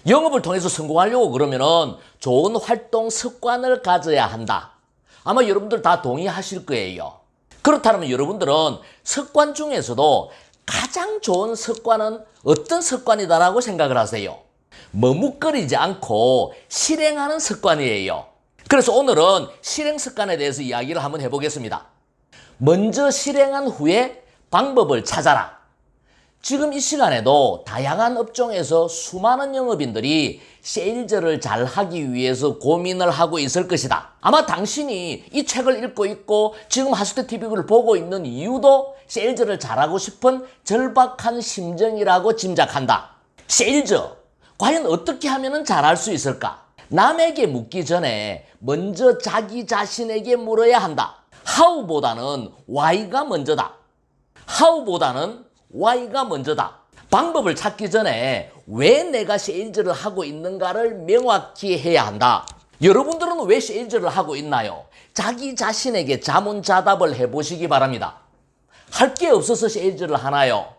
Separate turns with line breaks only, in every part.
영업을 통해서 성공하려고 그러면은 좋은 활동 습관을 가져야 한다. 아마 여러분들 다 동의하실 거예요. 그렇다면 여러분들은 습관 중에서도 가장 좋은 습관은 어떤 습관이다라고 생각을 하세요? 머뭇거리지 않고 실행하는 습관이에요. 그래서 오늘은 실행 습관에 대해서 이야기를 한번 해보겠습니다. 먼저 실행한 후에 방법을 찾아라. 지금 이 시간에도 다양한 업종에서 수많은 영업인들이 세일즈를 잘 하기 위해서 고민을 하고 있을 것이다. 아마 당신이 이 책을 읽고 있고 지금 하스테TV를 보고 있는 이유도 세일즈를 잘하고 싶은 절박한 심정이라고 짐작한다. 세일즈, 과연 어떻게 하면 잘할 수 있을까? 남에게 묻기 전에 먼저 자기 자신에게 물어야 한다. How보다는 Why가 먼저다. How보다는 Why가 먼저다. 방법을 찾기 전에 왜 내가 세일즈를 하고 있는가를 명확히 해야 한다. 여러분들은 왜 세일즈를 하고 있나요? 자기 자신에게 자문자답을 해보시기 바랍니다. 할 게 없어서 세일즈를 하나요?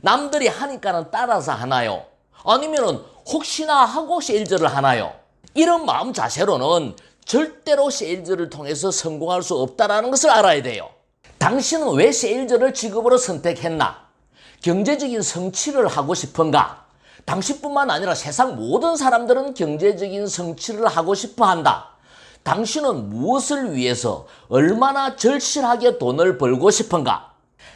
남들이 하니까는 따라서 하나요? 아니면은 혹시나 하고 세일즈를 하나요? 이런 마음 자세로는 절대로 세일즈를 통해서 성공할 수 없다는 것을 알아야 돼요. 당신은 왜 세일즈를 직업으로 선택했나? 경제적인 성취를 하고 싶은가? 당신뿐만 아니라 세상 모든 사람들은 경제적인 성취를 하고 싶어 한다. 당신은 무엇을 위해서 얼마나 절실하게 돈을 벌고 싶은가?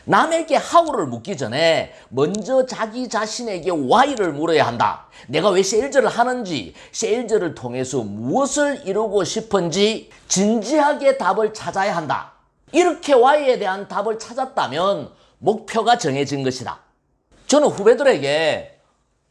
남에게 how를 묻기 전에 먼저 자기 자신에게 why를 물어야 한다. 내가 왜 세일즈를 하는지, 세일즈를 통해서 무엇을 이루고 싶은지 진지하게 답을 찾아야 한다. 이렇게 why에 대한 답을 찾았다면 목표가 정해진 것이다. 저는 후배들에게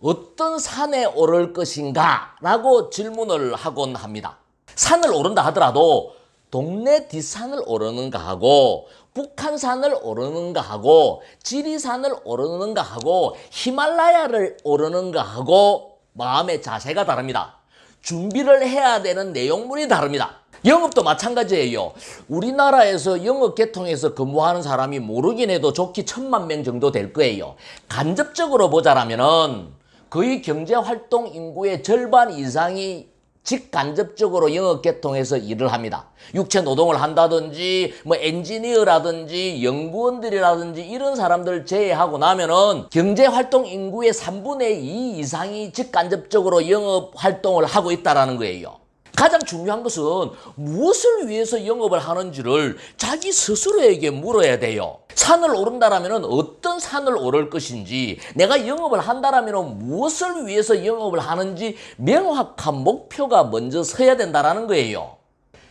어떤 산에 오를 것인가 라고 질문을 하곤 합니다. 산을 오른다 하더라도 동네 뒷산을 오르는가 하고 북한산을 오르는가 하고 지리산을 오르는가 하고 히말라야를 오르는가 하고 마음의 자세가 다릅니다. 준비를 해야 되는 내용물이 다릅니다. 영업도 마찬가지예요. 우리나라에서 영업 계통에서 근무하는 사람이 모르긴 해도 좋기 1000만 명 정도 될 거예요. 간접적으로 보자라면은 거의 경제활동 인구의 절반 이상이 직간접적으로 영업 계통에서 일을 합니다. 육체 노동을 한다든지 뭐 엔지니어라든지 연구원들이라든지 이런 사람들 제외하고 나면은 경제활동 인구의 3분의 2 이상이 직간접적으로 영업 활동을 하고 있다는 거예요. 가장 중요한 것은 무엇을 위해서 영업을 하는지를 자기 스스로에게 물어야 돼요. 산을 오른다라면 어떤 산을 오를 것인지, 내가 영업을 한다라면 무엇을 위해서 영업을 하는지 명확한 목표가 먼저 서야 된다는 거예요.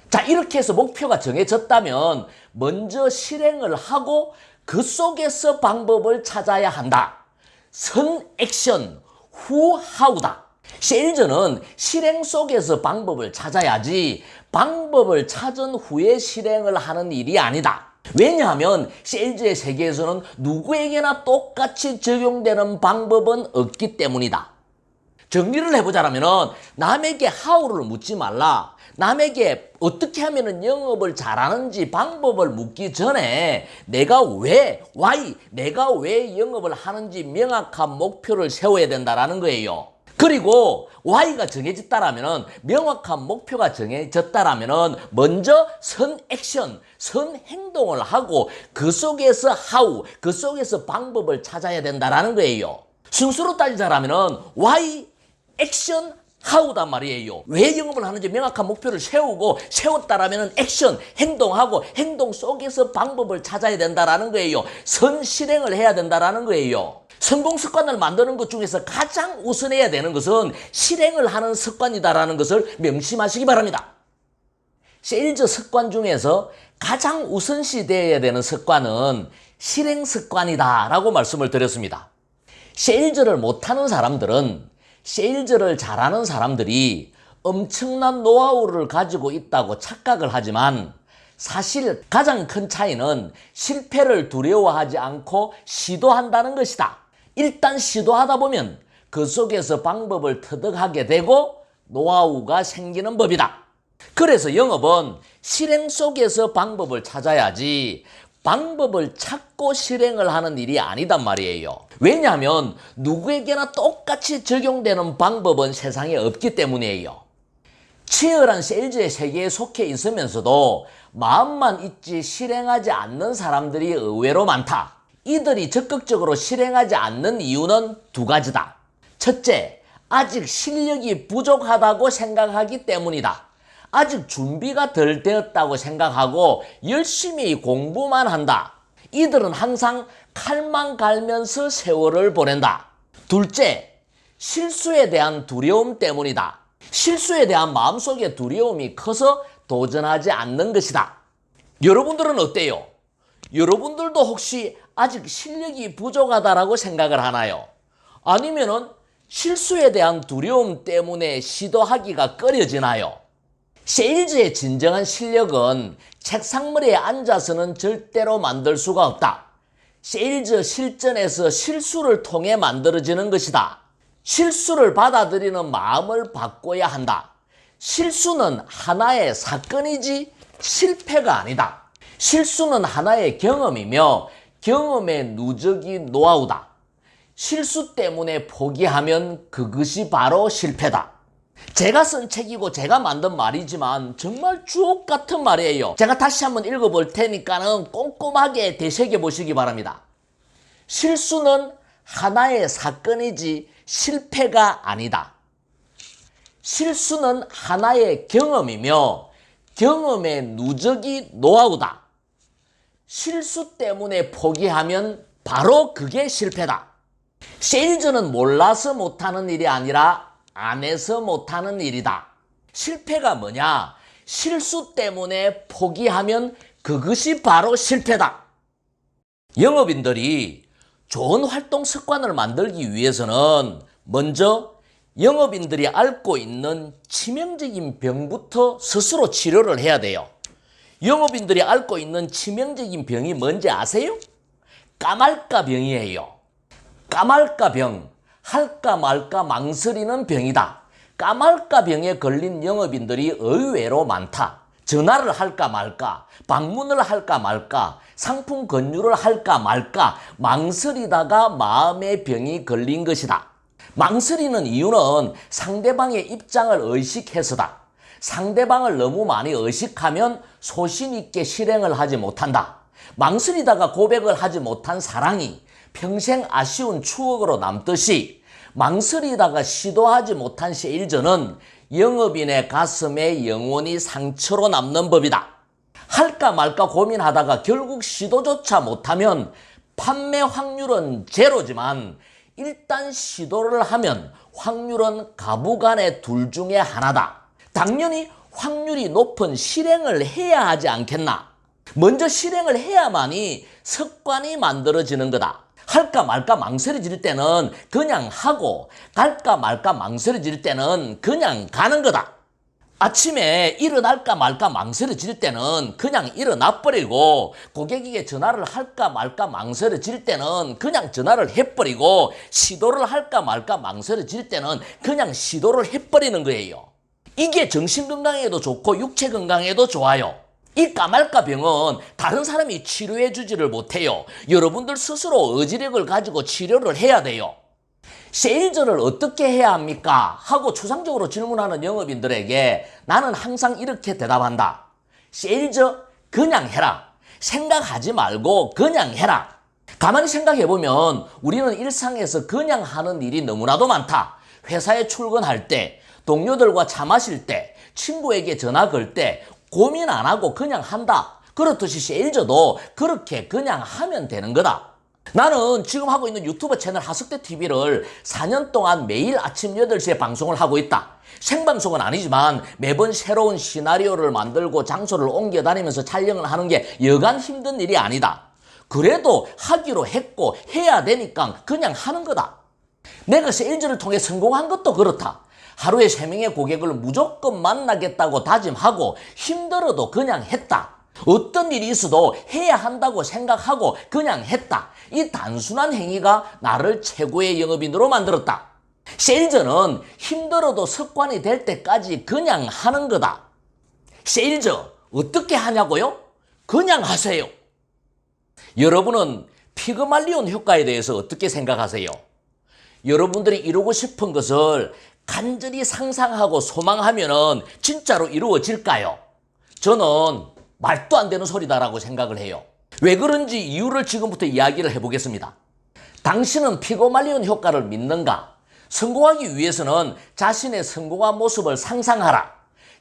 자, 이렇게 해서 목표가 정해졌다면 먼저 실행을 하고 그 속에서 방법을 찾아야 한다. 선 액션, 후 하우다. 세일즈는 실행 속에서 방법을 찾아야지 방법을 찾은 후에 실행을 하는 일이 아니다. 왜냐하면 세일즈의 세계에서는 누구에게나 똑같이 적용되는 방법은 없기 때문이다. 정리를 해보자면 남에게 how를 묻지 말라. 남에게 어떻게 하면 영업을 잘하는지 방법을 묻기 전에 내가 왜, why, 내가 왜 영업을 하는지 명확한 목표를 세워야 된다는 거예요. 그리고 Y가 정해졌다라면, 명확한 목표가 정해졌다라면 먼저 선 액션, 선 행동을 하고 그 속에서 how, 그 속에서 방법을 찾아야 된다는 거예요. 순서로 따지자라면 Y, 액션, how단 말이에요. 왜 영업을 하는지 명확한 목표를 세웠다라면 액션, 행동하고 행동 속에서 방법을 찾아야 된다는 거예요. 선 실행을 해야 된다는 거예요. 성공 습관을 만드는 것 중에서 가장 우선해야 되는 것은 실행을 하는 습관이다라는 것을 명심하시기 바랍니다. 세일즈 습관 중에서 가장 우선시 되어야 되는 습관은 실행 습관이다라고 말씀을 드렸습니다. 세일즈를 못하는 사람들은 세일즈를 잘하는 사람들이 엄청난 노하우를 가지고 있다고 착각을 하지만 사실 가장 큰 차이는 실패를 두려워하지 않고 시도한다는 것이다. 일단 시도하다 보면 그 속에서 방법을 터득하게 되고 노하우가 생기는 법이다. 그래서 영업은 실행 속에서 방법을 찾아야지 방법을 찾고 실행을 하는 일이 아니단 말이에요. 왜냐하면 누구에게나 똑같이 적용되는 방법은 세상에 없기 때문이에요. 치열한 세일즈의 세계에 속해 있으면서도 마음만 있지 실행하지 않는 사람들이 의외로 많다. 이들이 적극적으로 실행하지 않는 이유는 두 가지다. 첫째, 아직 실력이 부족하다고 생각하기 때문이다. 아직 준비가 덜 되었다고 생각하고 열심히 공부만 한다. 이들은 항상 칼만 갈면서 세월을 보낸다. 둘째, 실수에 대한 두려움 때문이다. 실수에 대한 마음속의 두려움이 커서 도전하지 않는 것이다. 여러분들은 어때요? 여러분들도 혹시 아직 실력이 부족하다라고 생각을 하나요? 아니면은 실수에 대한 두려움 때문에 시도하기가 꺼려지나요? 세일즈의 진정한 실력은 책상머리에 앉아서는 절대로 만들 수가 없다. 세일즈 실전에서 실수를 통해 만들어지는 것이다. 실수를 받아들이는 마음을 바꿔야 한다. 실수는 하나의 사건이지 실패가 아니다. 실수는 하나의 경험이며 경험의 누적이 노하우다. 실수 때문에 포기하면 그것이 바로 실패다. 제가 쓴 책이고 제가 만든 말이지만 정말 주옥 같은 말이에요. 제가 다시 한번 읽어볼 테니까는 꼼꼼하게 되새겨 보시기 바랍니다. 실수는 하나의 사건이지 실패가 아니다. 실수는 하나의 경험이며 경험의 누적이 노하우다. 실수 때문에 포기하면 바로 그게 실패다. 세일즈는 몰라서 못하는 일이 아니라 안 해서 못하는 일이다. 실패가 뭐냐? 실수 때문에 포기하면 그것이 바로 실패다. 영업인들이 좋은 활동 습관을 만들기 위해서는 먼저 영업인들이 앓고 있는 치명적인 병부터 스스로 치료를 해야 돼요. 영업인들이 앓고 있는 치명적인 병이 뭔지 아세요? 까말까 병이에요. 까말까 병, 할까 말까 망설이는 병이다. 까말까 병에 걸린 영업인들이 의외로 많다. 전화를 할까 말까, 방문을 할까 말까, 상품 권유를 할까 말까 망설이다가 마음의 병이 걸린 것이다. 망설이는 이유는 상대방의 입장을 의식해서다. 상대방을 너무 많이 의식하면 소신 있게 실행을 하지 못한다. 망설이다가 고백을 하지 못한 사랑이 평생 아쉬운 추억으로 남듯이 망설이다가 시도하지 못한 세일즈는 영업인의 가슴에 영원히 상처로 남는 법이다. 할까 말까 고민하다가 결국 시도조차 못하면 판매 확률은 제로지만 일단 시도를 하면 확률은 가부간의 둘 중에 하나다. 당연히 확률이 높은 실행을 해야 하지 않겠나? 먼저 실행을 해야만이 습관이 만들어지는 거다. 할까 말까 망설여질 때는 그냥 하고 갈까 말까 망설여질 때는 그냥 가는 거다. 아침에 일어날까 말까 망설여질 때는 그냥 일어나버리고 고객에게 전화를 할까 말까 망설여질 때는 그냥 전화를 해버리고 시도를 할까 말까 망설여질 때는 그냥 시도를 해버리는 거예요. 이게 정신건강에도 좋고 육체건강에도 좋아요. 이 까말까 병은 다른 사람이 치료해 주지를 못해요. 여러분들 스스로 의지력을 가지고 치료를 해야 돼요. 세일즈를 어떻게 해야 합니까? 하고 추상적으로 질문하는 영업인들에게 나는 항상 이렇게 대답한다. 세일즈 그냥 해라. 생각하지 말고 그냥 해라. 가만히 생각해보면 우리는 일상에서 그냥 하는 일이 너무나도 많다. 회사에 출근할 때, 동료들과 차 마실 때, 친구에게 전화 걸 때 고민 안 하고 그냥 한다. 그렇듯이 세일즈도 그렇게 그냥 하면 되는 거다. 나는 지금 하고 있는 유튜브 채널 하석대TV를 4년 동안 매일 아침 8시에 방송을 하고 있다. 생방송은 아니지만 매번 새로운 시나리오를 만들고 장소를 옮겨 다니면서 촬영을 하는 게 여간 힘든 일이 아니다. 그래도 하기로 했고 해야 되니까 그냥 하는 거다. 내가 세일즈를 통해 성공한 것도 그렇다. 하루에 3명의 고객을 무조건 만나겠다고 다짐하고 힘들어도 그냥 했다. 어떤 일이 있어도 해야 한다고 생각하고 그냥 했다. 이 단순한 행위가 나를 최고의 영업인으로 만들었다. 세일즈는 힘들어도 습관이 될 때까지 그냥 하는 거다. 세일즈 어떻게 하냐고요? 그냥 하세요. 여러분은 피그말리온 효과에 대해서 어떻게 생각하세요? 여러분들이 이루고 싶은 것을 간절히 상상하고 소망하면은 진짜로 이루어질까요? 저는 말도 안 되는 소리다라고 생각을 해요. 왜 그런지 이유를 지금부터 이야기를 해보겠습니다. 당신은 피그말리온 효과를 믿는가? 성공하기 위해서는 자신의 성공한 모습을 상상하라.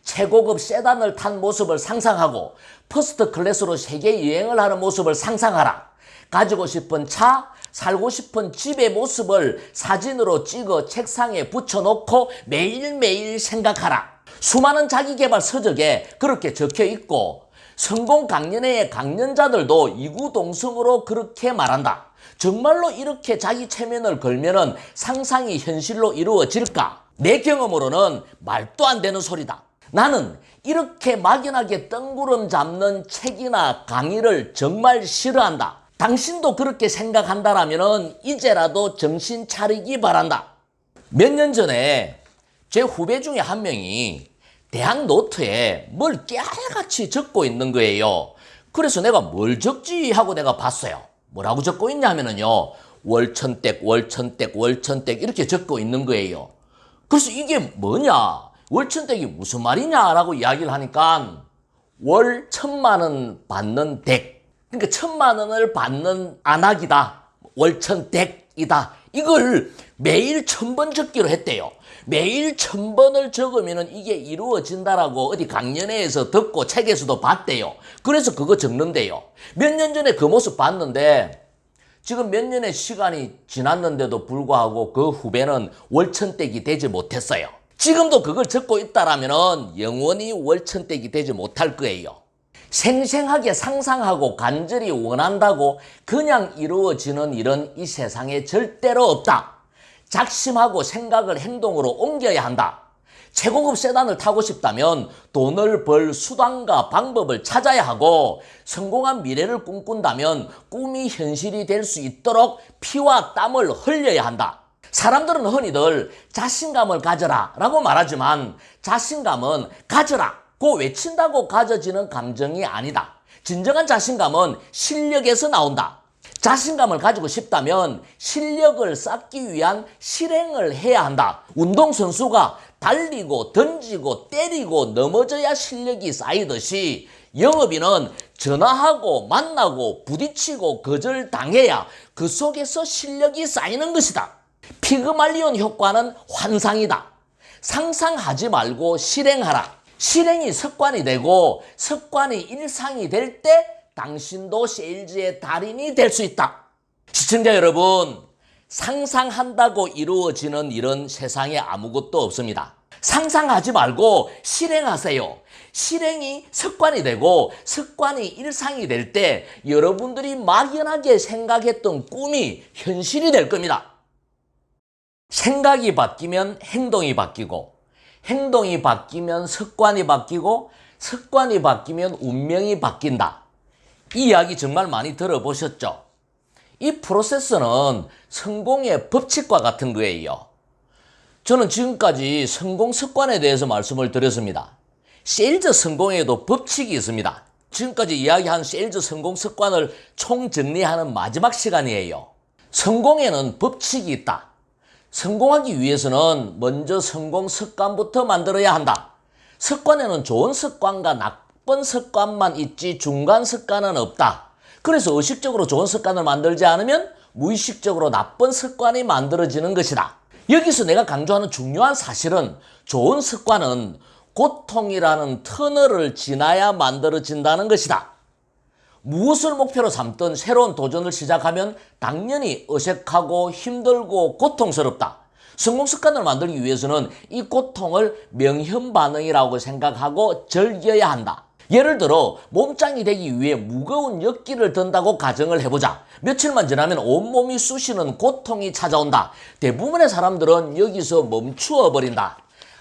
최고급 세단을 탄 모습을 상상하고 퍼스트 클래스로 세계 여행을 하는 모습을 상상하라. 가지고 싶은 차, 살고 싶은 집의 모습을 사진으로 찍어 책상에 붙여놓고 매일매일 생각하라. 수많은 자기계발 서적에 그렇게 적혀 있고 성공 강연회의 강연자들도 이구동성으로 그렇게 말한다. 정말로 이렇게 자기 체면을 걸면은 상상이 현실로 이루어질까? 내 경험으로는 말도 안 되는 소리다. 나는 이렇게 막연하게 뜬구름 잡는 책이나 강의를 정말 싫어한다. 당신도 그렇게 생각한다라면 이제라도 정신 차리기 바란다. 몇 년 전에 제 후배 중에 한 명이 대학 노트에 뭘 깨알같이 적고 있는 거예요. 그래서 내가 뭘 적지 하고 내가 봤어요. 뭐라고 적고 있냐 하면은요, 월천댁, 월천댁, 월천댁 이렇게 적고 있는 거예요. 그래서 이게 뭐냐? 월천댁이 무슨 말이냐라고 이야기를 하니까 월 1,000만 원 받는 댁. 그러니까 1,000만 원을 받는 안악이다. 월천댁이다. 이걸 매일 1,000번 적기로 했대요. 매일 1,000번을 적으면 이게 이루어진다라고 어디 강연회에서 듣고 책에서도 봤대요. 그래서 그거 적는데요. 몇 년 전에 그 모습 봤는데 지금 몇 년의 시간이 지났는데도 불구하고 그 후배는 월천댁이 되지 못했어요. 지금도 그걸 적고 있다라면 영원히 월천댁이 되지 못할 거예요. 생생하게 상상하고 간절히 원한다고 그냥 이루어지는 일은 이 세상에 절대로 없다. 작심하고 생각을 행동으로 옮겨야 한다. 최고급 세단을 타고 싶다면 돈을 벌 수단과 방법을 찾아야 하고 성공한 미래를 꿈꾼다면 꿈이 현실이 될 수 있도록 피와 땀을 흘려야 한다. 사람들은 흔히들 자신감을 가져라 라고 말하지만 자신감은 가져라고 외친다고 가져지는 감정이 아니다. 진정한 자신감은 실력에서 나온다. 자신감을 가지고 싶다면 실력을 쌓기 위한 실행을 해야 한다. 운동선수가 달리고 던지고 때리고 넘어져야 실력이 쌓이듯이 영업인은 전화하고 만나고 부딪히고 거절당해야 그 속에서 실력이 쌓이는 것이다. 피그말리온 효과는 환상이다. 상상하지 말고 실행하라. 실행이 습관이 되고 습관이 일상이 될 때 당신도 세일즈의 달인이 될 수 있다. 시청자 여러분, 상상한다고 이루어지는 일은 세상에 아무것도 없습니다. 상상하지 말고 실행하세요. 실행이 습관이 되고 습관이 일상이 될 때 여러분들이 막연하게 생각했던 꿈이 현실이 될 겁니다. 생각이 바뀌면 행동이 바뀌고 행동이 바뀌면 습관이 바뀌고 습관이 바뀌면 운명이 바뀐다. 이 이야기 정말 많이 들어보셨죠? 이 프로세스는 성공의 법칙과 같은 거예요. 저는 지금까지 성공 습관에 대해서 말씀을 드렸습니다. 세일즈 성공에도 법칙이 있습니다. 지금까지 이야기한 세일즈 성공 습관을 총정리하는 마지막 시간이에요. 성공에는 법칙이 있다. 성공하기 위해서는 먼저 성공 습관부터 만들어야 한다. 습관에는 좋은 습관과 나쁜 습관만 있지 중간 습관은 없다. 그래서 의식적으로 좋은 습관을 만들지 않으면 무의식적으로 나쁜 습관이 만들어지는 것이다. 여기서 내가 강조하는 중요한 사실은 좋은 습관은 고통이라는 터널을 지나야 만들어진다는 것이다. 무엇을 목표로 삼든 새로운 도전을 시작하면 당연히 어색하고 힘들고 고통스럽다. 성공 습관을 만들기 위해서는 이 고통을 명현반응이라고 생각하고 즐겨야 한다. 예를 들어 몸짱이 되기 위해 무거운 역기를 든다고 가정을 해보자. 며칠만 지나면 온몸이 쑤시는 고통이 찾아온다. 대부분의 사람들은 여기서 멈추어 버린다.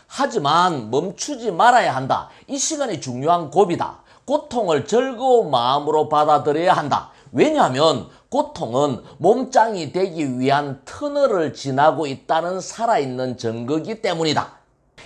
하지만 멈추지 말아야 한다. 이 시간이 중요한 고비다. 고통을 즐거운 마음으로 받아들여야 한다. 왜냐하면 고통은 몸짱이 되기 위한 터널을 지나고 있다는 살아있는 증거이기 때문이다.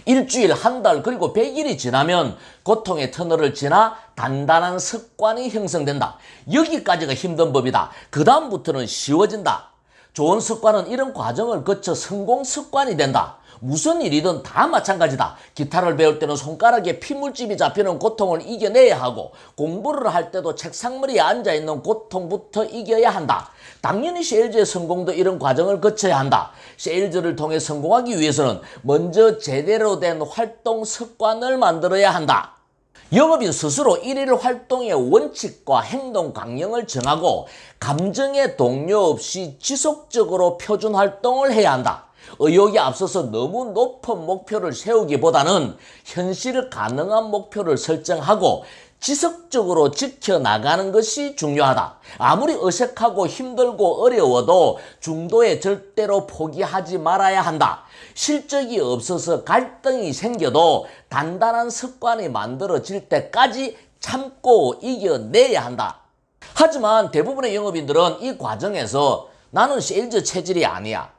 일주일, 한 달, 그리고 100일이 지나면 고통의 터널을 지나 단단한 습관이 형성된다. 여기까지가 힘든 법이다. 그 다음부터는 쉬워진다. 좋은 습관은 이런 과정을 거쳐 성공 습관이 된다. 무슨 일이든 다 마찬가지다. 기타를 배울 때는 손가락에 피물집이 잡히는 고통을 이겨내야 하고, 공부를 할 때도 책상머리에 앉아있는 고통부터 이겨야 한다. 당연히 세일즈의 성공도 이런 과정을 거쳐야 한다. 세일즈를 통해 성공하기 위해서는 먼저 제대로 된 활동 습관을 만들어야 한다. 영업인 스스로 일일 활동의 원칙과 행동 강령을 정하고 감정의 동요 없이 지속적으로 표준 활동을 해야 한다. 의욕이 앞서서 너무 높은 목표를 세우기보다는 현실 가능한 목표를 설정하고 지속적으로 지켜나가는 것이 중요하다. 아무리 어색하고 힘들고 어려워도 중도에 절대로 포기하지 말아야 한다. 실적이 없어서 갈등이 생겨도 단단한 습관이 만들어질 때까지 참고 이겨내야 한다. 하지만 대부분의 영업인들은 이 과정에서 나는 세일즈 체질이 아니야.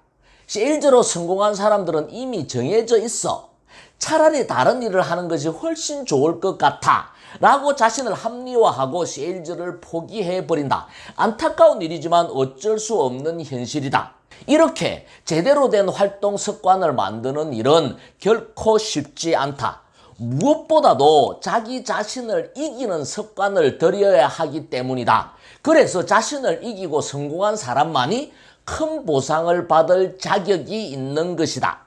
세일즈로 성공한 사람들은 이미 정해져 있어. 차라리 다른 일을 하는 것이 훨씬 좋을 것 같아. 라고 자신을 합리화하고 세일즈를 포기해버린다. 안타까운 일이지만 어쩔 수 없는 현실이다. 이렇게 제대로 된 활동 습관을 만드는 일은 결코 쉽지 않다. 무엇보다도 자기 자신을 이기는 습관을 들여야 하기 때문이다. 그래서 자신을 이기고 성공한 사람만이 큰 보상을 받을 자격이 있는 것이다.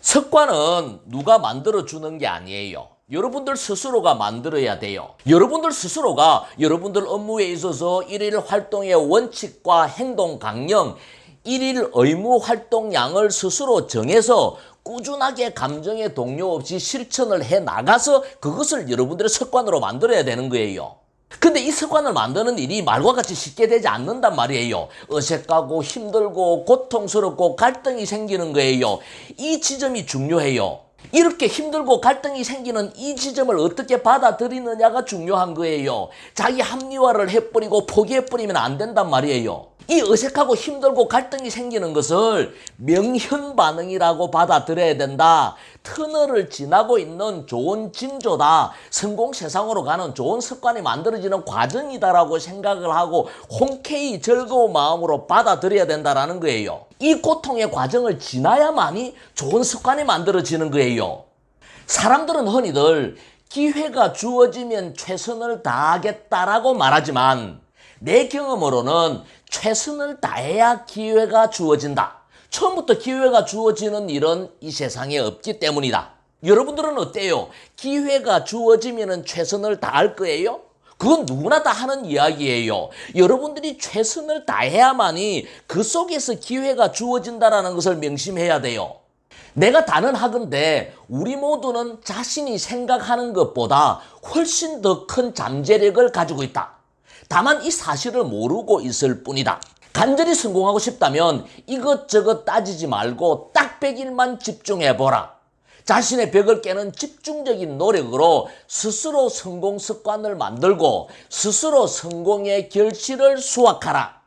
습관은 누가 만들어주는 게 아니에요. 여러분들 스스로가 만들어야 돼요. 여러분들 스스로가 여러분들 업무에 있어서 일일 활동의 원칙과 행동 강령, 일일 의무 활동량을 스스로 정해서 꾸준하게 감정의 동요 없이 실천을 해 나가서 그것을 여러분들의 습관으로 만들어야 되는 거예요. 근데 이 습관을 만드는 일이 말과 같이 쉽게 되지 않는단 말이에요. 어색하고 힘들고 고통스럽고 갈등이 생기는 거예요. 이 지점이 중요해요. 이렇게 힘들고 갈등이 생기는 이 지점을 어떻게 받아들이느냐가 중요한 거예요. 자기 합리화를 해버리고 포기해버리면 안 된단 말이에요. 이 어색하고 힘들고 갈등이 생기는 것을 명현 반응이라고 받아들여야 된다. 터널을 지나고 있는 좋은 징조다. 성공 세상으로 가는 좋은 습관이 만들어지는 과정이다라고 생각을 하고 흔쾌히 즐거운 마음으로 받아들여야 된다라는 거예요. 이 고통의 과정을 지나야만이 좋은 습관이 만들어지는 거예요. 사람들은 흔히들 기회가 주어지면 최선을 다하겠다라고 말하지만 내 경험으로는 최선을 다해야 기회가 주어진다. 처음부터 기회가 주어지는 일은 이 세상에 없기 때문이다. 여러분들은 어때요? 기회가 주어지면 최선을 다할 거예요? 그건 누구나 다 하는 이야기예요. 여러분들이 최선을 다해야만이 그 속에서 기회가 주어진다는 것을 명심해야 돼요. 내가 단언하건대 우리 모두는 자신이 생각하는 것보다 훨씬 더 큰 잠재력을 가지고 있다. 다만 이 사실을 모르고 있을 뿐이다. 간절히 성공하고 싶다면 이것저것 따지지 말고 딱 100일만 집중해보라. 자신의 벽을 깨는 집중적인 노력으로 스스로 성공 습관을 만들고 스스로 성공의 결실을 수확하라.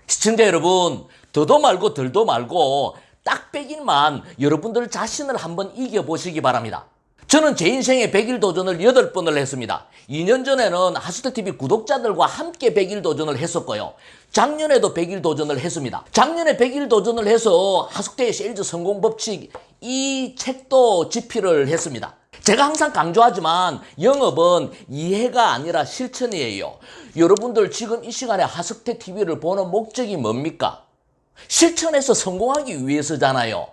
시청자 여러분, 더도 말고 덜도 말고 딱 100일만 여러분들 자신을 한번 이겨보시기 바랍니다. 저는 제 인생의 100일 도전을 8번을 했습니다. 2년 전에는 하스터TV 구독자들과 함께 100일 도전을 했었고요. 작년에도 100일 도전을 했습니다. 작년에 100일 도전을 해서 하숙대의 세일즈 성공 법칙 이 책도 집필을 했습니다. 제가 항상 강조하지만 영업은 이해가 아니라 실천이에요. 여러분들 지금 이 시간에 하숙대TV를 보는 목적이 뭡니까? 실천해서 성공하기 위해서잖아요.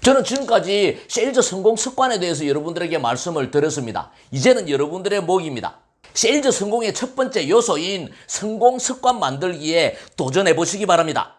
저는 지금까지 세일즈 성공 습관에 대해서 여러분들에게 말씀을 드렸습니다. 이제는 여러분들의 몫입니다. 세일즈 성공의 첫 번째 요소인 성공 습관 만들기에 도전해 보시기 바랍니다.